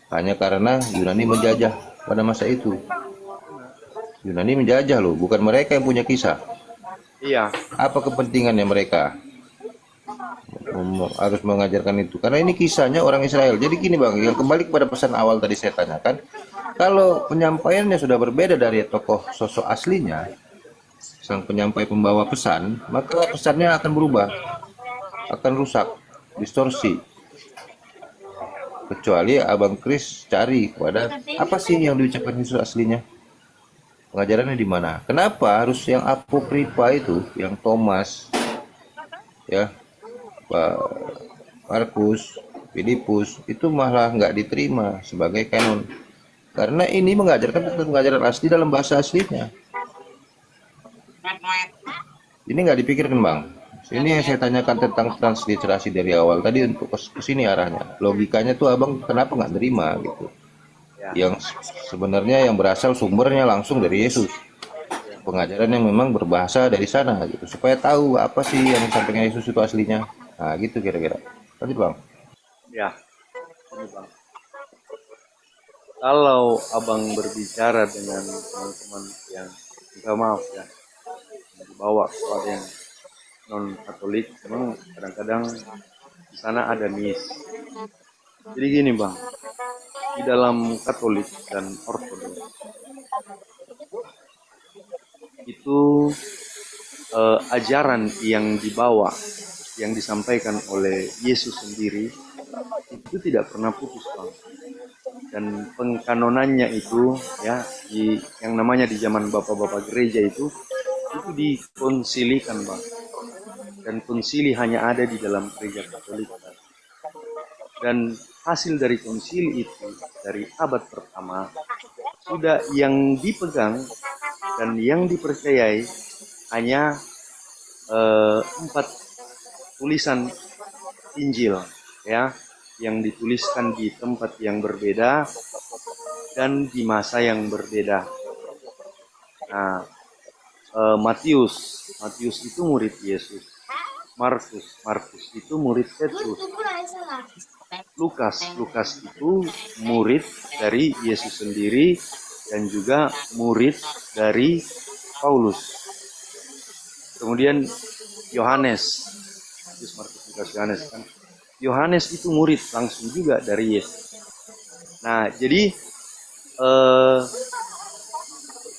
Hanya karena Yunani menjajah pada masa itu. Yunani menjajah loh, bukan mereka yang punya kisah. Iya. Apa kepentingannya mereka harus mengajarkan itu? Karena ini kisahnya orang Israel. Jadi gini, Bang, yang kembali kepada pesan awal tadi saya tanyakan, kalau penyampaiannya sudah berbeda dari tokoh sosok aslinya, sang penyampai pembawa pesan, maka pesannya akan berubah, akan rusak, distorsi. Kecuali Abang Kris cari kepada apa sih yang diucapkan Yesus aslinya, pengajarannya di mana. Kenapa harus yang apokrifa itu, yang Thomas, ya, Markus, Filipus, itu malah nggak diterima sebagai kanon. Karena ini mengajarkan tentang pengajaran asli dalam bahasa aslinya. Ini nggak dipikirkan bang. Ini yang saya tanyakan tentang transliterasi dari awal tadi untuk ke sini arahnya. Logikanya tuh abang kenapa nggak nerima gitu? Yang sebenarnya yang berasal sumbernya langsung dari Yesus. Pengajaran yang memang berbahasa dari sana gitu. Supaya tahu apa sih yang disampaikan Yesus itu aslinya. Nah gitu kira-kira. Lanjut bang. Ya, ini bang. Kalau abang berbicara dengan teman-teman yang minta maaf ya, yang dibawa kepada yang non Katolik, memang kadang-kadang di sana ada miss. Jadi gini bang, di dalam Katolik dan Ortodoks itu ajaran yang dibawa, yang disampaikan oleh Yesus sendiri itu tidak pernah putus bang. Dan pengkanonannya itu ya yang namanya di zaman bapak-bapak gereja itu dikonsilikan bang. Dan konsili hanya ada di dalam gereja Katolik. Dan hasil dari konsili itu dari abad pertama sudah yang dipegang dan yang dipercayai hanya 4 tulisan Injil ya, yang dituliskan di tempat yang berbeda dan di masa yang berbeda. Nah, Matius itu murid Yesus. Markus itu murid Petrus. Lukas itu murid dari Yesus sendiri dan juga murid dari Paulus. Kemudian Yohanes, Markus, Lukas, Yohanes kan. Yohanes itu murid langsung juga dari Yesus. Nah, jadi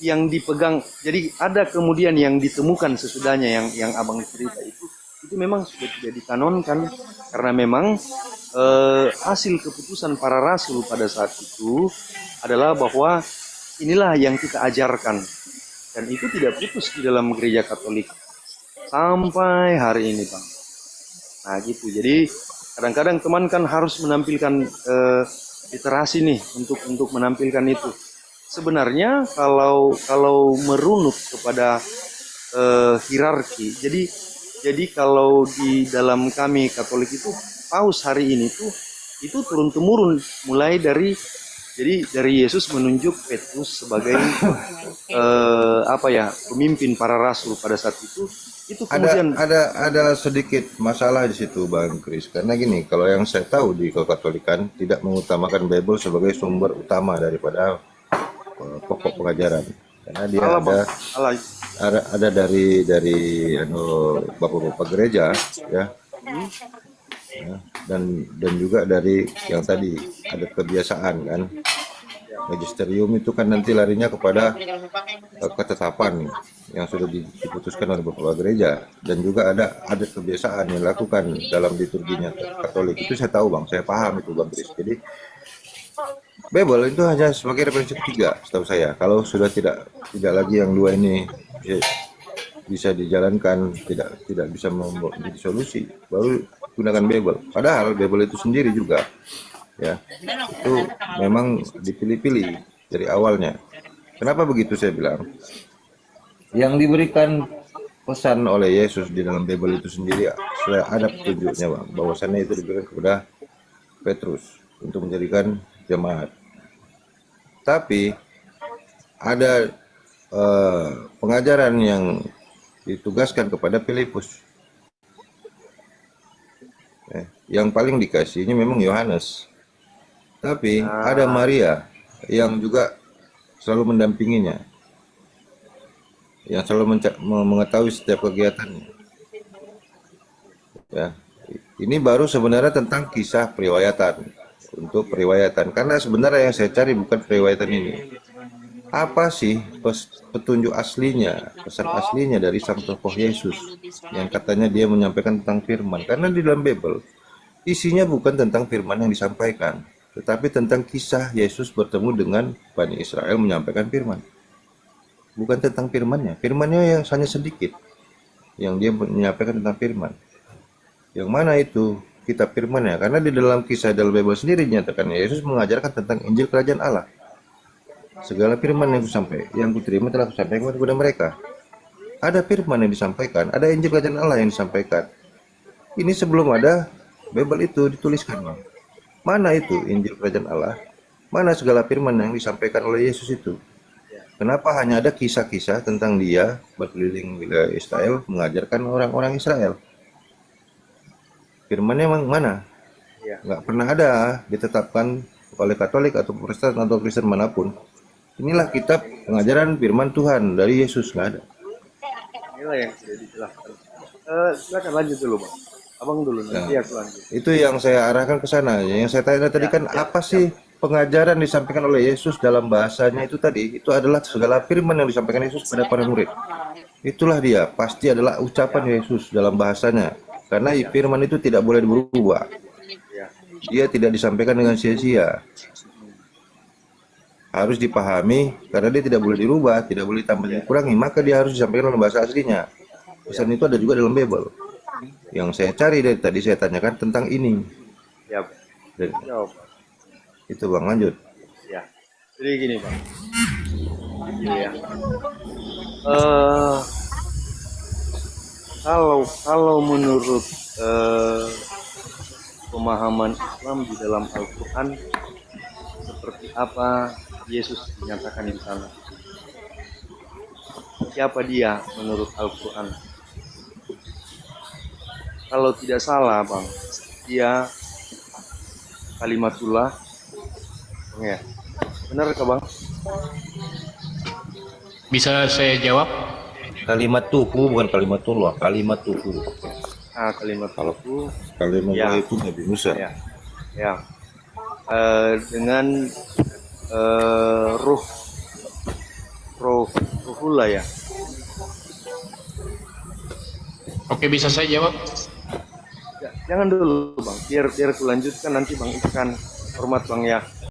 yang dipegang, jadi ada kemudian yang ditemukan sesudahnya yang abang cerita itu memang sudah tidak dikanonkan karena memang hasil keputusan para rasul pada saat itu adalah bahwa inilah yang kita ajarkan dan itu tidak putus di dalam gereja Katolik sampai hari ini bang. Nah gitu, jadi kadang-kadang teman kan harus menampilkan literasi nih untuk menampilkan itu. Sebenarnya kalau merunut kepada hierarki, jadi kalau di dalam kami Katolik itu paus hari ini itu turun temurun mulai dari Yesus menunjuk Petrus sebagai pemimpin para rasul pada saat itu kemudian ada sedikit masalah di situ Bang Kris, karena gini, kalau yang saya tahu di Kekatolikan tidak mengutamakan Bible sebagai sumber utama daripada pokok pengajaran, karena dia ada dari bapak-bapak gereja ya, dan juga dari yang tadi ada kebiasaan kan, magisterium itu kan nanti larinya kepada ketetapan yang sudah diputuskan oleh bapak gereja, dan juga ada kebiasaan yang dilakukan dalam liturginya Katolik. Itu saya tahu bang, saya paham itu bang Kris. Jadi Bible itu hanya sebagai referensi ketiga setahu saya. Kalau sudah tidak lagi yang dua ini bisa dijalankan, tidak bisa menjadi solusi, baru gunakan Bible. Padahal Bible itu sendiri juga ya itu memang dipilih-pilih dari awalnya. Kenapa begitu saya bilang? Yang diberikan pesan oleh Yesus di dalam Bible itu sendiri sudah ada petunjuknya bang, bahwasannya itu diberikan kepada Petrus untuk menjadikan jemaat. Tapi ada pengajaran yang ditugaskan kepada Filipus. Yang paling dikasihnya memang Yohanes. Tapi ada Maria yang juga selalu mendampinginya, yang selalu mengetahui setiap kegiatannya. Ya, ini baru sebenarnya tentang kisah periwayatan. Untuk periwayatan, karena sebenarnya yang saya cari bukan periwayatan ini. Apa sih petunjuk aslinya, pesan aslinya dari sang tokoh Yesus yang katanya dia menyampaikan tentang firman? Karena di dalam Bible isinya bukan tentang firman yang disampaikan, tetapi tentang kisah Yesus bertemu dengan Bani Israel menyampaikan firman. Bukan tentang firmannya. Firmannya yang hanya sedikit yang dia menyampaikan tentang firman. Yang mana itu kitab firman-Nya? Karena di dalam kisah dalam Bible sendiri dinyatakan Yesus mengajarkan tentang Injil Kerajaan Allah. Segala firman yang kuterima telah kusampaikan kepada mereka. Ada firman yang disampaikan, ada Injil Kerajaan Allah yang disampaikan. Ini sebelum ada Bible itu dituliskan, Bang. Mana itu Injil Kerajaan Allah? Mana segala firman yang disampaikan oleh Yesus itu? Kenapa hanya ada kisah-kisah tentang dia berkeliling wilayah Israel mengajarkan orang-orang Israel? Firmannya memang mana? Nggak pernah ada ditetapkan oleh Katolik atau Protestan atau Kristen manapun. Inilah kitab pengajaran firman Tuhan dari Yesus, nggak ada. Inilah yang sudah dijelaskan. Silakan lanjut dulu, Bang. Abang dulu, nanti aku lanjut. Itu yang saya arahkan ke sana. Yang saya tanya tadi kan apa sih pengajaran disampaikan oleh Yesus dalam bahasanya itu tadi? Itu adalah segala firman yang disampaikan Yesus pada para murid. Itulah dia, pasti adalah ucapan Yesus dalam bahasanya. Karena firman itu tidak boleh berubah. Dia tidak disampaikan dengan sia-sia. Harus dipahami karena dia tidak boleh dirubah, tidak boleh ditambah dikurangi, maka dia harus disampaikan dalam bahasa aslinya. Pesan itu ada juga dalam Bible. Yang saya cari dari tadi saya tanyakan tentang ini. Ya, Dan, jawab. itu Bang, lanjut. Ya. Jadi gini, Bang. Gini ya. Kalau menurut pemahaman Islam di dalam Al-Quran, seperti apa Yesus dinyatakan di sana? Siapa dia menurut Al-Quran? Kalau tidak salah, Bang, dia kalimatullah. Ya. Benar Bang? Bisa saya jawab? Kalimat tuhu bukan kalimatullah, kalimat tuhu. Kalimat tuhu. Kalimat Ya. itu Nabi Musa. Ya. Dengan ruhullah ya. Oke, bisa saya jawab? Jangan dulu Bang, biar aku lanjutkan nanti Bang Ikan. Hormat Bang ya.